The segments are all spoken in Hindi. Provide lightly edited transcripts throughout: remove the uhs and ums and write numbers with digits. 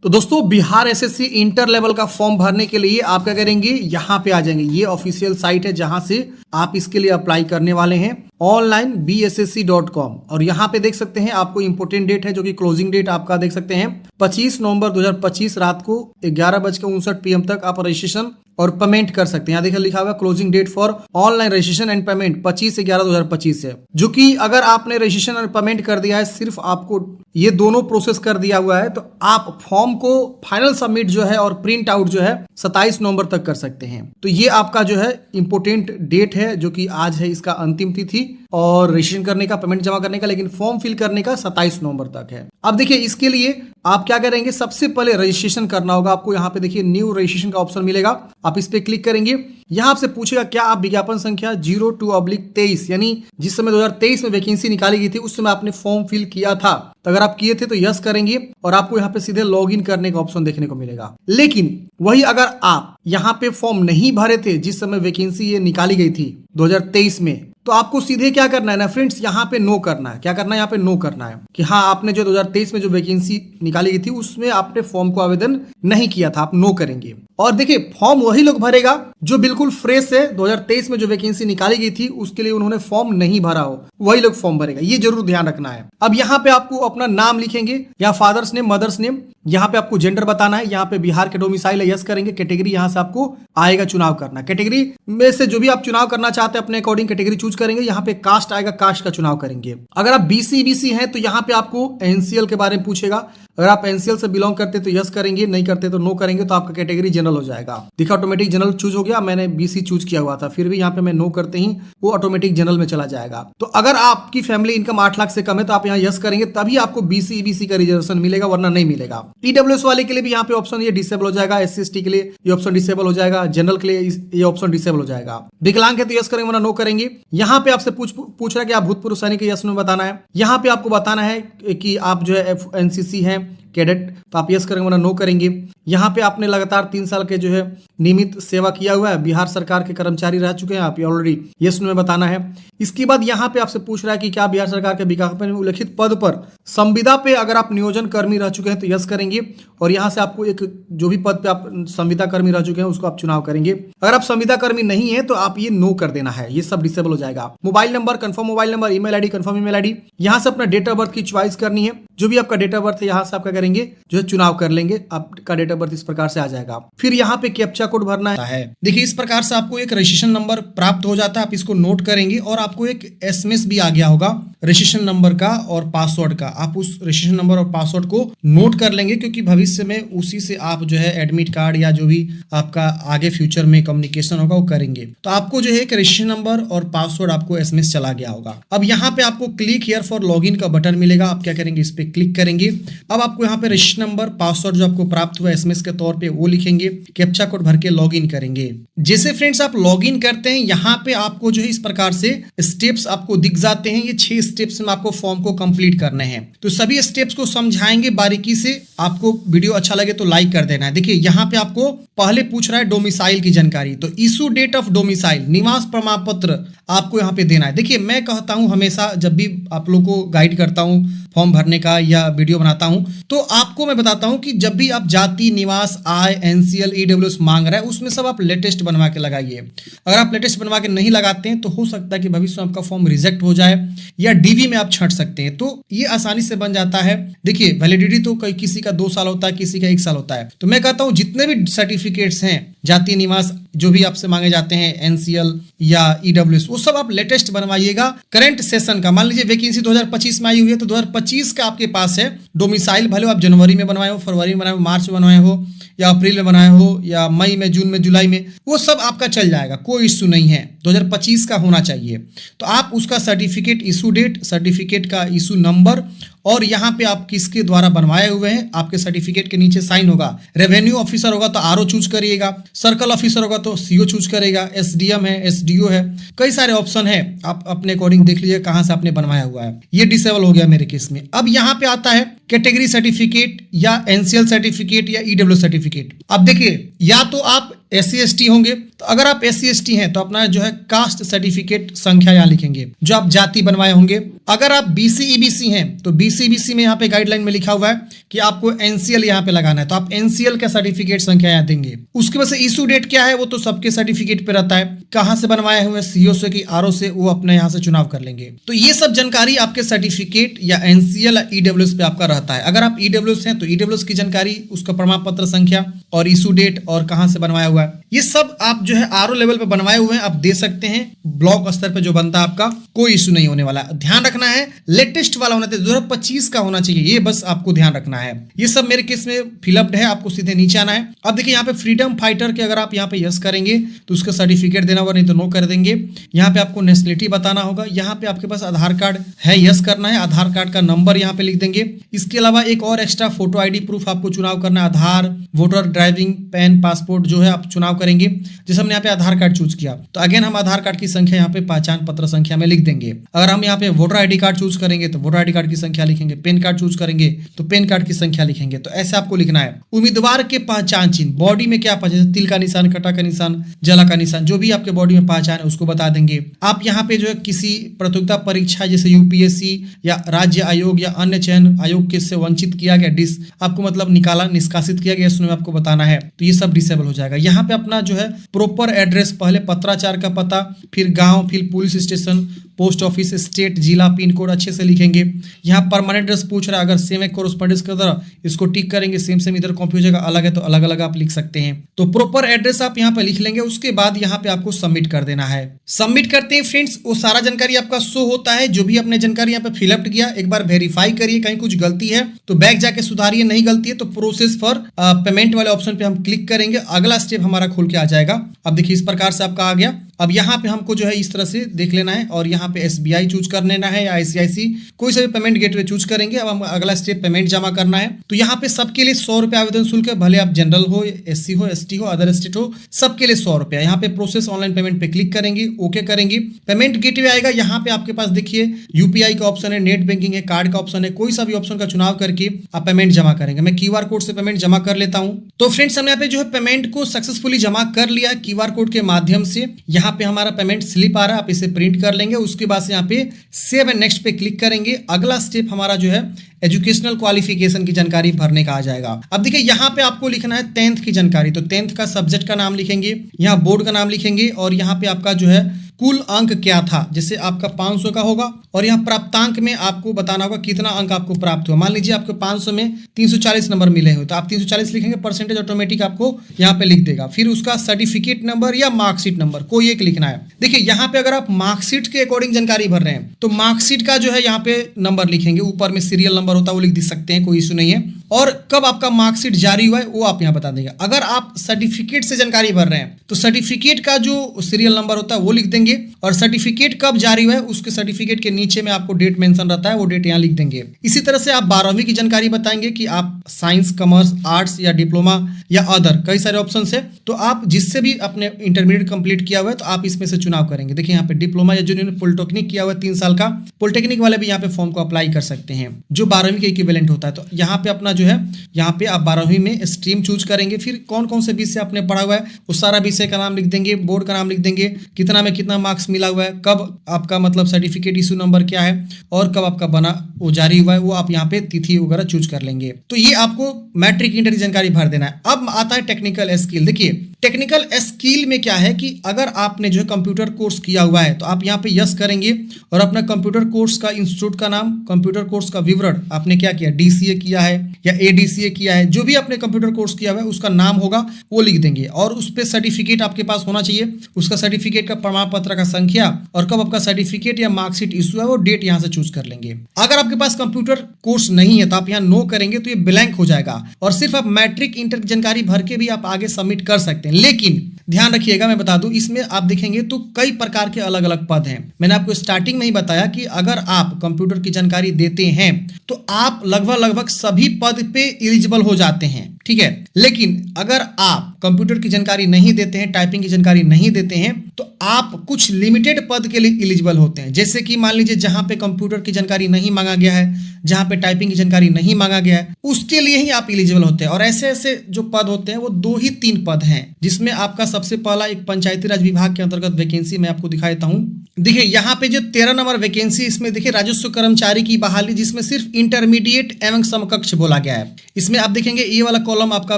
तो दोस्तों बिहार एसएससी इंटर लेवल का फॉर्म भरने के लिए आप क्या करेंगे, यहाँ पे आ जाएंगे। ये ऑफिशियल साइट है जहां से आप इसके लिए अप्लाई करने वाले हैं, ऑनलाइन bssc.com। और यहाँ पे देख सकते हैं आपको इंपोर्टेंट डेट है जो कि क्लोजिंग डेट आपका देख सकते हैं 25 नवंबर 2025 रात को 11:59 PM तक आप रजिस्ट्रेशन और पेमेंट कर सकते हैं। यहाँ देखिए लिखा हुआ closing date for online registration and payment 25/11/2025 है, जो कि अगर आपने रजिस्ट्रेशन और पेमेंट कर दिया है, सिर्फ आपको ये दोनों प्रोसेस कर दिया हुआ है, तो आप फॉर्म को फाइनल सबमिट जो है और प्रिंट आउट जो है 27 नवंबर तक कर सकते हैं। तो ये आपका जो है इंपोर्टेंट डेट है, जो कि आज है इसका अंतिम तिथि और रजिस्ट्रेशन करने का, पेमेंट जमा करने का, लेकिन फॉर्म फिल करने का 27 नवंबर तक है। अब देखिए इसके लिए आप क्या करेंगे, सबसे पहले रजिस्ट्रेशन करना होगा आपको। यहाँ पे देखिए न्यू रजिस्ट्रेशन का ऑप्शन मिलेगा, आप इस पे क्लिक करेंगे। यहाँ आपसे पूछेगा क्या आप विज्ञापन संख्या 02/23 यानी जिस समय 2023 में वैकेंसी निकाली गई थी उस समय आपने फॉर्म फिल किया था, तो अगर आप किए थे तो यस करेंगे और आपको यहाँ पे सीधे लॉग इन करने का ऑप्शन देखने को मिलेगा। लेकिन वही अगर आप यहाँ पे फॉर्म नहीं भरे थे जिस समय वैकेंसी ये निकाली गई थी 2023 में, तो आपको सीधे क्या करना है ना फ्रेंड्स, यहाँ पे नो करना है। क्या करना है, यहाँ पे नो करना है कि हाँ आपने जो 2023 में जो वैकेंसी निकाली गई थी उसमें आपने फॉर्म को आवेदन नहीं किया था, आप नो करेंगे। और देखिए फॉर्म वही लोग भरेगा जो बिल्कुल फ्रेश है, 2023 में जो वैकेंसी निकाली गई थी उसके लिए उन्होंने फॉर्म नहीं भरा हो, वही लोग फॉर्म भरेगा, ये जरूर ध्यान रखना है। अब यहाँ पे आपको अपना नाम लिखेंगे या फादर्स नेम, मदर्स नेम, यहाँ पे आपको जेंडर बताना है। यहाँ पे बिहार के डोमिसाइल है, यस करेंगे। कैटेगरी यहाँ से आपको आएगा चुनाव करना, कैटेगरी में से जो भी आप चुनाव करना चाहते हैं अपने अकॉर्डिंग कैटेगरी चूज करेंगे। यहाँ पे कास्ट आएगा, कास्ट का चुनाव करेंगे। अगर आप बीसी हैं तो यहाँ पे आपको एनसीएल के बारे में पूछेगा, अगर आप एनसीएल से बिलोंग करते तो यस करेंगे, नहीं करते तो नो करेंगे, तो आपका कैटेगरी जनरल हो जाएगा। देखा ऑटोमेटिक जनरल चूज हो गया, मैंने बीसी चूज किया हुआ था, फिर भी यहाँ पे मैं नो करते ही वो ऑटोमेटिक जनरल में चला जाएगा। तो अगर आपकी फैमिली इनकम 8 लाख से कम है तो आप यहाँ यस करेंगे, तभी आपको बीसी ईबीसी का रिजर्वेशन मिलेगा, वरना नहीं मिलेगा। ईडब्ल्यूएस वाले के लिए भी यहाँ पे ऑप्शन ये डिसेबल हो जाएगा, एससी एसटी के लिए ये ऑप्शन डिसेबल हो जाएगा, जनरल के लिए ये ऑप्शन डिसेबल हो जाएगा। विकलांग है तो यस करेंगे, वरना नो करेंगे। यहाँ पे आपसे पूछ रहा है कि आप भूतपूर्व सैनिक यस में बताना है। यहाँ पे आपको बताना है कि आप जो है एनसीसी है, कैडेट, तो आप यस करेंगे वरना नो करेंगे। यहाँ पे आपने लगातार 3 साल के जो है नियमित सेवा किया हुआ है, बिहार सरकार के कर्मचारी रह चुके हैं आप, ये ऑलरेडी यस में बताना है। इसके बाद यहाँ पे आपसे पूछ रहा है कि क्या बिहार सरकार के विज्ञापन में उल्लेखित पद पर संविदा पे अगर आप नियोजन कर्मी रह चुके हैं तो यस करेंगे, और यहाँ से आपको एक जो भी पद पे आप संविदा कर्मी रह चुके हैं उसको आप चुनाव करेंगे। अगर आप संविदा कर्मी नहीं है तो आप ये नो कर देना है, ये सब डिसेबल हो जाएगा। Mobile number, confirm mobile number, email ID, confirm email ID, यहाँ से अपना डेट ऑफ बर्थ की चॉइस करनी है। जो भी आपका डेट ऑफ बर्थ है यहाँ से आपका करेंगे जो है चुनाव कर लेंगे, आपका डेट ऑफ बर्थ इस प्रकार से आ जाएगा। फिर यहाँ पे कैप्चा कोड भरना है। देखिए इस प्रकार से आपको एक रजिस्ट्रेशन नंबर प्राप्त हो जाता है, आप इसको नोट करेंगे और आपको एक एसएमएस भी आ गया होगा रजिस्ट्रेशन नंबर का और पासवर्ड का। आप उस रजिस्ट्रेशन नंबर और पासवर्ड को नोट कर लेंगे, क्योंकि भविष्य में उसी से आप जो है एडमिट कार्ड या जो भी आपका आगे फ्यूचर में कम्युनिकेशन होगा वो करेंगे। तो आपको जो है एक रजिस्ट्रेशन नंबर और पासवर्ड आपको एसएमएस चला गया होगा। अब यहाँ पे आपको क्लिक हियर फॉर लॉगिन का बटन मिलेगा, आप क्या करेंगे इस पे क्लिक करेंगे। अब आपको यहाँ पे रजिस्ट्रेशन नंबर, पासवर्ड जो आपको प्राप्त हुआ एसएमएस के तौर पे वो लिखेंगे, कैप्चा कोड भर के लॉगिन करेंगे। जैसे फ्रेंड्स आप लॉगिन करते हैं यहाँ पे आपको जो है इस प्रकार से स्टेप्स आपको दिख जाते हैं। ये 6 स्टेप्स में आपको फॉर्म को कंप्लीट करने हैं, तो सभी स्टेप्स को समझाएंगे बारीकी से। आपको वीडियो अच्छा लगे तो लाइक कर देना है। देखिए यहाँ पे आपको पहले पूछ रहा है डोमिसाइल की जानकारी, तो इशू डेट ऑफ डोमिसाइल, निवास प्रमाण पत्र आपको यहाँ पे देना है। देखिए मैं कहता हूँ हमेशा जब भी आप लोग को गाइड करता हूँ फॉर्म भरने का या वीडियो बनाता हूं, तो आपको मैं बताता हूं कि जब भी आप जाति, निवास, आय, एनसीएल, ईडब्ल्यूएस मांग रहा है उसमें सब आप लेटेस्ट बनवा के लगाइए। अगर आप लेटेस्ट बनवा के नहीं लगाते हैं तो हो सकता है कि भविष्य में आपका फॉर्म रिजेक्ट हो जाए या डीवी में आप छंट सकते हैं, तो ये आसानी से बन जाता है। देखिए वैलिडिटी तो किसी का 2 साल होता है, किसी का 1 साल होता है। तो मैं कहता हूं जितने भी सर्टिफिकेट्स हैं, जाति, निवास, जो भी आपसे मांगे जाते हैं, एनसीएल या ईडब्ल्यूएस, वो सब आप लेटेस्ट बनवाइएगा। करंट सेशन का, मान लीजिए वैकेंसी 2025 में आई हुई है तो 2025 का आपके पास है डोमिसाइल, भले आप जनवरी में बनवाए हो, फरवरी में बनाए हो, मार्च में बनवाए हो या अप्रैल में बनाए हो या मई में, जून में, जुलाई में, वो सब आपका चल जाएगा, कोई इश्यू नहीं है। 2025 का होना चाहिए। तो आप उसका सर्टिफिकेट, इशू डेट, सर्टिफिकेट का इशू नंबर और यहाँ पे आप किसके द्वारा बनवाए हुए हैं, आपके सर्टिफिकेट के नीचे साइन होगा। रेवेन्यू ऑफिसर होगा तो आरओ चूज करिएगा, सर्कल ऑफिसर होगा तो सीओ चूज करेगा, एसडीएम है, एसडीओ है, कई सारे ऑप्शन है, आप अपने अकॉर्डिंग देख लीजिए कहाँ से आपने बनवाया हुआ है। ये डिसेबल हो गया मेरे केस में। अब यहाँ पे आता है कैटेगरी सर्टिफिकेट या एनसीएल सर्टिफिकेट या ईडब्ल्यू सर्टिफिकेट। अब देखिए, या तो आप SC/ST होंगे, तो अगर आप SC/ST हैं तो अपना जो है कास्ट सर्टिफिकेट संख्या यहाँ लिखेंगे, जो आप जाति बनवाए होंगे। अगर आप BC/EBC हैं तो BC/EBC में यहाँ पे गाइडलाइन में लिखा हुआ है कि आपको NCL यहाँ पे लगाना है, तो आप NCL का सर्टिफिकेट संख्या यहाँ देंगे। उसके बाद से इशू डेट क्या है वो तो सबके सर्टिफिकेट पे रहता है, कहाँ से बनवाए हुए, CO से कि RO से, वो अपने यहाँ से चुनाव कर लेंगे। तो ये सब जानकारी आपके सर्टिफिकेट या NCL या EWS पे आपका रहता है। अगर आप EWS हैं तो EWS की जानकारी, उसका प्रमाण पत्र संख्या और इशू डेट और कहाँ से बनवाया हुआ है, ये सब आप जो है RO लेवल पे बनवाए हुए हैं आप दे सकते हैं। ब्लॉक स्तर पे जो बनता है आपका कोई इशू नहीं होने वाला। ध्यान रखना है लेटेस्ट वाला होना चाहिए, 2025 का होना चाहिए, ये बस आपको ध्यान रखना है। ये सब मेरे केस में फिलअप्ड है, आपको सीधे नीचे आना है। अब देखिए यहाँ पे फ्रीडम फाइटर के अगर आप यहाँ पे यस करेंगे तो उसका सर्टिफिकेट देना होगा, नहीं तो नो कर देंगे। यहाँ पे आपको नेशनलिटी बताना होगा, यहाँ पे आपके पास आधार कार्ड है, यस करना है, आधार कार्ड का नंबर यहाँ पे लिख देंगे। इसके अलावा एक और एक्स्ट्रा फोटो ID प्रूफ आपको चुनाव करना है, आधार, वोटर, ड्राइविंग, पैन, पासपोर्ट जो है आप चुनाव करेंगे। जैसे हमने यहाँ पे आधार कार्ड चूज किया तो अगेन हम आधार कार्ड की संख्या यहाँ पे पहचान पत्र संख्या में लिख देंगे। अगर हम यहाँ पे वोटर ID कार्ड चूज करेंगे तो वोटर ID कार्ड की संख्या लिखेंगे, पेन कार्ड चूज करेंगे तो पेन कार्ड की संख्या लिखेंगे। तो ऐसे आपको लिखना है। उम्मीदवार के पहचान चिन्ह, बॉडी में क्या पहचान, तिल का निशान, कटा का निशान, जला का निशान, जो भी आपके बॉडी में पहचान है उसको बता देंगे। आप यहाँ पे जो है किसी प्रतियोगिता परीक्षा जैसे UPSC या राज्य आयोग या अन्य चयन आयोग के से वंचित किया गया, आपको मतलब निष्कासित किया गया, इसमें आपको बताना है, तो ये सब डिसेबल हो जाएगा। यहाँ पे अपना जो है प्रॉपर एड्रेस, पहले पत्राचार का पता, फिर गांव, फिर police station, post office, state, जिला, पिन कोड अच्छे से लिखेंगे। यहाँ परमानेंट एड्रेस पूछ रहा है, अगर सेम है कोरोस्पोंडेंस की तरह इसको टिक करेंगे, सेम इधर कॉपी हो जाएगा, अलग है तो अलग अलग आप लिख सकते हैं। तो प्रॉपर एड्रेस आप यहाँ पे लिख लेंगे। उसके बाद यहाँ पे आपको सबमिट कर देना है। सबमिट करते हैं फ्रेंड्स, वो सारा जानकारी आपका शो होता है। जो भी आपने जानकारी यहाँ पे फिलअप किया एक बार वेरीफाई करिए, कहीं कुछ गलती है तो बैक जाके सुधारिए, नहीं गलती है तो प्रोसेस फॉर पेमेंट वाले ऑप्शन पे हम क्लिक करेंगे, अगला स्टेप हमारा खुल के आ जाएगा। अब देखिए इस प्रकार से आपका आ गया। अब यहाँ पे हमको जो है इस तरह से देख लेना है और यहाँ पे SBI चूज कर लेना है या ICICI, कोई सा भी पेमेंट गेटवे चूज करेंगे। अब हम अगला स्टेप पेमेंट जमा करना है। तो यहाँ पे सबके लिए 100 रुपये आवेदन शुल्क है, भले आप जनरल हो, SC हो, ST हो, अदर स्टेट हो, सबके लिए 100 रुपया। यहाँ पे प्रोसेस ऑनलाइन पेमेंट पे क्लिक करेंगे, ओके करेंगे, पेमेंट गेटवे आएगा। यहाँ पे आपके पास देखिए UPI का ऑप्शन है, नेट बैंकिंग है, कार्ड का ऑप्शन है, कोई सा भी ऑप्शन का चुनाव करके आप पेमेंट जमा करेंगे। मैं QR कोड से पेमेंट जमा कर लेता हूँ। तो फ्रेंड्स हमने यहाँ पे जो है पेमेंट को सक्सेसफुली जमा कर लिया QR कोड के माध्यम से। यहाँ पे हमारा पेमेंट स्लिप आ रहा है, आप इसे प्रिंट कर लेंगे। उसके बाद से यहाँ पे सेव एंड नेक्स्ट पे क्लिक करेंगे। अगला स्टेप हमारा जो है एजुकेशनल क्वालिफिकेशन की जानकारी भरने का आ जाएगा। अब देखिए यहाँ पे आपको लिखना है 10th की जानकारी। तो 10th का सब्जेक्ट का नाम लिखेंगे, यहाँ बोर्ड का नाम लिखेंगे और यहाँ पे आपका जो है कुल अंक क्या था। जैसे आपका 500 का होगा और यहाँ प्राप्तांक में आपको बताना होगा कितना अंक आपको प्राप्त हुआ। मान लीजिए आपको 500 में 340 नंबर मिले हुए तो आप 340 लिखेंगे, परसेंटेज ऑटोमेटिक आपको यहाँ पे लिख देगा। फिर उसका सर्टिफिकेट नंबर या मार्कशीट नंबर कोई एक लिखना है। देखिए यहाँ पे अगर आप मार्कशीट के अकॉर्डिंग जानकारी भर रहे हैं तो मार्कशीट का जो है यहाँ पे नंबर लिखेंगे, ऊपर में सीरियल नंबर होता है वो लिख सकते हैं, कोई इशू नहीं है। और कब आपका मार्कशीट जारी हुआ है वो आप यहाँ बता देंगे। अगर आप सर्टिफिकेट से जानकारी भर रहे हैं तो सर्टिफिकेट का जो सीरियल नंबर होता है वो लिख देंगे और सर्टिफिकेट कब जारी हुआ है उसके सर्टिफिकेट के नीचे में आपको डेट मेंशन रहता है, वो डेट यहाँ लिख देंगे। इसी तरह से आप 12वीं की जानकारी बताएंगे कि आप साइंस, कॉमर्स, आर्ट्स या डिप्लोमा या अदर, कई सारे ऑप्शन है। तो आप जिससे भी अपने इंटरमीडिएट कंप्लीट किया हुआ है तो आप इसमें से चुनाव करेंगे। देखिए यहाँ पे डिप्लोमा या जिन्होंने पॉलिटेक्निक किया हुआ है 3 साल का, पॉलिटेक्निक वाले भी यहाँ पे फॉर्म को अप्लाई कर सकते हैं जो 12वीं के इक्विवेलेंट होता है। तो यहाँ पे अपना जो है यहाँ पे आप 12वीं में स्ट्रीम चूज करेंगे, फिर कौन कौन से विषय आपने पढ़ा हुआ है उस सारा विषय का नाम लिख देंगे, बोर्ड का नाम लिख देंगे, कितना में कितना मार्क्स मिला हुआ है, कब आपका मतलब सर्टिफिकेट इशू नंबर क्या है और कब आपका बना वो जारी हुआ है, वो आप यहाँ पे तिथि वगैरह चूज कर लेंगे। तो ये आपको मैट्रिक इंटर की जानकारी भर देना है। अब आता है टेक्निकल स्किल। देखिए टेक्निकल स्किल में क्या है कि अगर आपने जो है कंप्यूटर कोर्स किया हुआ है तो आप यहाँ पे यस करेंगे और अपना कंप्यूटर कोर्स का इंस्टीट्यूट का नाम, कंप्यूटर कोर्स का विवरण, आपने क्या किया, DCA किया है या ADCA किया है, जो भी आपने कंप्यूटर कोर्स किया हुआ है उसका नाम होगा वो लिख देंगे और उस पर सर्टिफिकेट आपके पास होना चाहिए, उसका सर्टिफिकेट का प्रमाण पत्र का संख्या और कब आपका सर्टिफिकेट या मार्कशीट इशू है वो डेट यहाँ से चूज कर लेंगे। अगर आपके पास कंप्यूटर कोर्स नहीं है तो आप यहाँ नो करेंगे तो ये ब्लैंक हो जाएगा और सिर्फ आप मैट्रिक इंटर की जानकारी भर के भी आप आगे सबमिट कर सकते हैं। लेकिन ध्यान रखिएगा, मैं बता दूं इसमें आप देखेंगे तो कई प्रकार के अलग अलग पद हैं। मैंने आपको स्टार्टिंग में ही बताया कि अगर आप कंप्यूटर की जानकारी देते हैं तो आप लगभग सभी पद पे एलिजिबल हो जाते हैं। ठीक है, लेकिन अगर आप कंप्यूटर की जानकारी नहीं देते हैं, टाइपिंग की जानकारी नहीं देते हैं, तो आप कुछ लिमिटेड पद के लिए एलिजिबल होते हैं। जैसे कि मान लीजिए जहां पे कंप्यूटर की जानकारी नहीं मांगा गया है, जहां पे टाइपिंग की जानकारी नहीं मांगा गया है, उसके लिए ही आप एलिजिबल होते हैं। और ऐसे ऐसे जो पद होते हैं वो 2 ही 3 पद हैं, जिसमें आपका सबसे पहला एक पंचायती राज विभाग के अंतर्गत वैकेंसी मैं आपको दिखा देता हूं। देखिए यहाँ पे जो 13 नंबर वैकेंसी, इसमें देखिए राजस्व कर्मचारी की बहाली, जिसमें सिर्फ इंटरमीडिएट एवं समकक्ष बोला गया है। इसमें आप देखेंगे ये वाला कॉलम आपका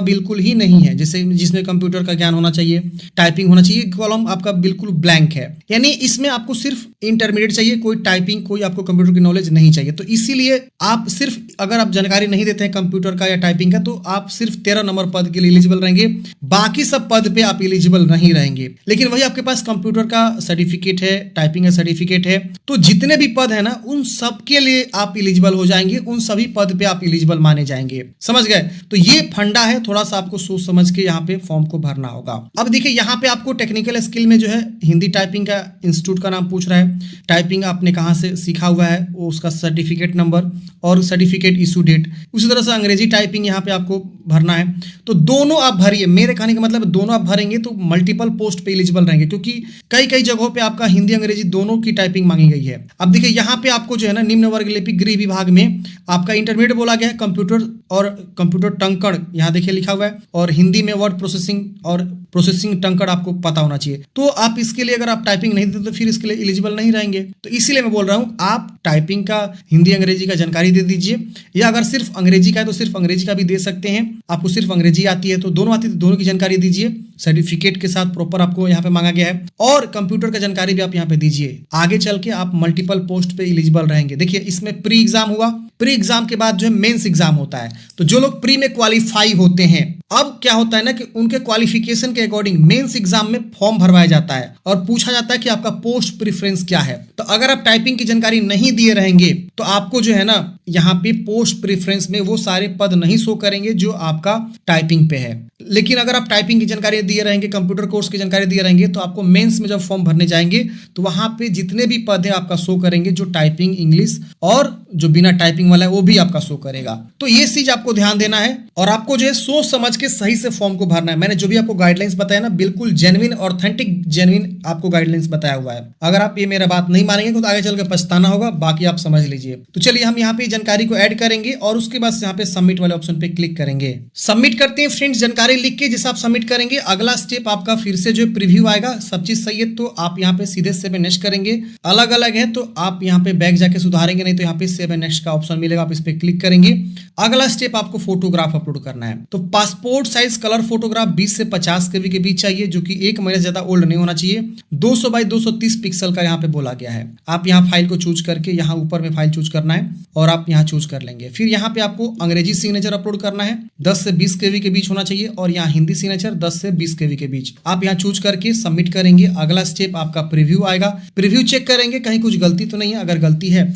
बिल्कुल ही नहीं है, जैसे जिसमें कंप्यूटर का ज्ञान होना चाहिए, टाइपिंग होना चाहिए, कॉलम आपका बिल्कुल ब्लैंक है। यानी इसमें आपको सिर्फ इंटरमीडिएट चाहिए, कोई टाइपिंग, कोई आपको कंप्यूटर की नॉलेज नहीं चाहिए। तो इसीलिए आप सिर्फ, अगर आप जानकारी नहीं देते हैं कंप्यूटर का या टाइपिंग का, तो आप सिर्फ 13 नंबर पद के लिए एलिजिबल रहेंगे, बाकी सब पद पे आप एलिजिबल नहीं रहेंगे। लेकिन वही आपके पास कंप्यूटर का सर्टिफिकेट है, टाइपिंग का सर्टिफिकेट है, तो जितने भी पद है ना, उन सब के लिए आप एलिजिबल हो जाएंगे, उन सभी पद पे आप एलिजिबल माने जाएंगे। समझ गए? तो ये फंडा है, थोड़ा सा आपको सोच समझ के यहाँ पे फॉर्म को भरना होगा। अब देखिए यहाँ पे आपको टेक्निकल स्किल में जो है हिंदी टाइपिंग का इंस्टीट्यूट का नाम पूछ रहा है, टाइपिंग आपने कहाँ से सीखा हुआ है, वो उसका सर्टिफिकेट नंबर और सर्टिफिकेट इशू डेट। उसी तरह से अंग्रेजी टाइपिंग यहाँ पे आपको भरना है। तो दोनों आप भरिए, मेरे कहने का मतलब दोनों आप भरेंगे तो मल्टीपल पोस्ट पे एलिजिबल रहेंगे, क्योंकि कई कई जगहों पे आपका हिंदी अंग्रेजी दोनों की टाइपिंग मांगी गई है। अब देखिए यहाँ पे आपको जो है ना, निम्न वर्ग लिपि गृह विभाग में आपका इंटरमीडिएट बोला गया है, कंप्यूटर और कंप्यूटर टंकण यहाँ देखिए लिखा हुआ है, और हिंदी में वर्ड प्रोसेसिंग और प्रोसेसिंग टंकण आपको पता होना चाहिए। तो आप इसके लिए, अगर आप टाइपिंग नहीं देते तो फिर इसके लिए एलिजिबल नहीं रहेंगे। तो इसीलिए मैं बोल रहा हूँ, आप टाइपिंग का, हिंदी अंग्रेजी का जानकारी दे दीजिए, या अगर सिर्फ अंग्रेजी का है तो सिर्फ अंग्रेजी का भी दे सकते हैं। आपको सिर्फ अंग्रेजी आती है तो दोनों आती है तो दोनों की जानकारी दीजिए, सर्टिफिकेट के साथ प्रॉपर आपको यहाँ पे मांगा गया है, और कंप्यूटर का जानकारी भी आप यहाँ पे दीजिए। आगे चल के आप मल्टीपल पोस्ट पे एलिजिबल रहेंगे। देखिए इसमें प्री एग्जाम हुआ, प्री एग्जाम के बाद जो है मेंस एग्जाम होता है। तो जो लोग प्री में क्वालिफाई होते हैं, अब क्या होता है ना कि उनके क्वालिफिकेशन के अकॉर्डिंग मेंस एग्जाम में फॉर्म भरवाया जाता है और पूछा जाता है कि आपका पोस्ट प्रेफरेंस क्या है। तो अगर आप टाइपिंग की जानकारी नहीं दिए रहेंगे तो आपको जो है ना, यहाँ पे पोस्ट प्रेफरेंस में वो सारे पद नहीं शो करेंगे जो आपका टाइपिंग पे है। लेकिन अगर आप टाइपिंग की जानकारी दिए रहेंगे, कंप्यूटर कोर्स की जानकारी दिए रहेंगे, तो आपको मेंस में जब फॉर्म भरने जाएंगे तो वहां पे जितने भी पद है आपका शो करेंगे, जो टाइपिंग, इंग्लिश और जो बिना टाइपिंग वाला है वो भी आपका शो करेगा। तो ये चीज आपको ध्यान देना है, और आपको जो है सोच समझ के सही से फॉर्म को भरना है। मैंने जो भी आपको गाइडलाइंस बताया ना, बिल्कुल जेन्युइन, ऑथेंटिक जेन्युइन आपको गाइडलाइंस बताया हुआ है। अगर आप ये मेरा बात नहीं मानेंगे तो आगे चल के पछताना होगा, बाकी आप समझ लीजिए। तो चलिए हम यहाँ पे जानकारी को ऐड करेंगे और उसके बाद यहाँ पे सबमिट वाले ऑप्शन पे क्लिक करेंगे। सबमिट करते हैं फ्रेंड्स। जानकारी लिख के जैसे आप सबमिट करेंगे, अगला स्टेप आपका फिर से जो प्रीव्यू आएगा, सब चीज सही है तो आप यहाँ पे सीधे सेव एंड नेक्स्ट करेंगे। अलग अलग है तो आप यहाँ पे बैक जाके सुधारेंगे, नहीं तो यहाँ पे सेव एंड नेक्स्ट का ऑप्शन मिलेगा, आप इस पे क्लिक करेंगे। अगला स्टेप आपको फोटोग्राफ अपलोड करना है। तो पासपोर्ट साइज कलर फोटोग्राफ 20 से 50 केबी के बीच चाहिए, जो कि 1 महीने से ज्यादा ओल्ड नहीं होना चाहिए। 200 बाई 230 पिक्सल का यहाँ पे बोला गया है। आप यहाँ फाइल को चूज करके यहाँ ऊपर में फाइल चूज करना है और आप यहाँ चूज कर लेंगे। फिर यहाँ पे आपको अंग्रेजी सिग्नेचर अपलोड करना है, 10 से 20 केबी के बीच होना चाहिए, और यहाँ हिंदी सिग्नेचर 10 से 20 केबी के बीच। आप यहाँ चूज करके सबमिट करेंगे। अगला स्टेप आपका प्रीव्यू आएगा। प्रीव्यू चेक करेंगे कहीं कुछ गलती तो नहीं है, अगर गलती है